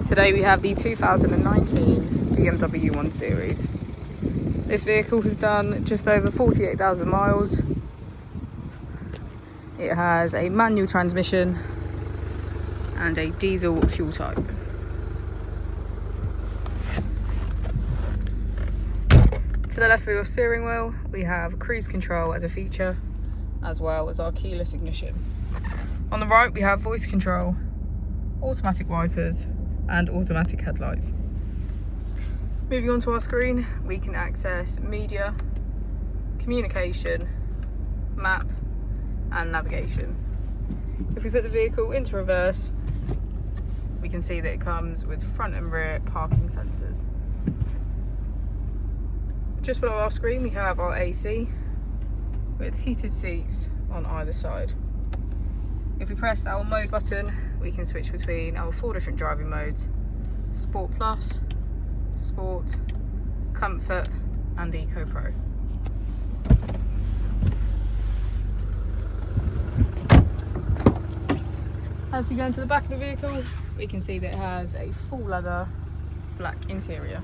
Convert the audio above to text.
Today we have the 2019 BMW 1 Series. This vehicle has done just over 48,000 miles. It has a manual transmission and a diesel fuel type. To the left of your steering wheel, we have cruise control as a feature, as well as our keyless ignition. On the right, we have voice control, automatic wipers, and automatic headlights. Moving on to our screen, we can access media, communication, map, and navigation. If we put the vehicle into reverse, we can see that it comes with front and rear parking sensors. Just below our screen, we have our AC with heated seats on either side. If we press our mode button, we can switch between our 4 different driving modes: Sport Plus, Sport, Comfort, and Eco Pro. As we go into the back of the vehicle, we can see that it has a full leather black interior.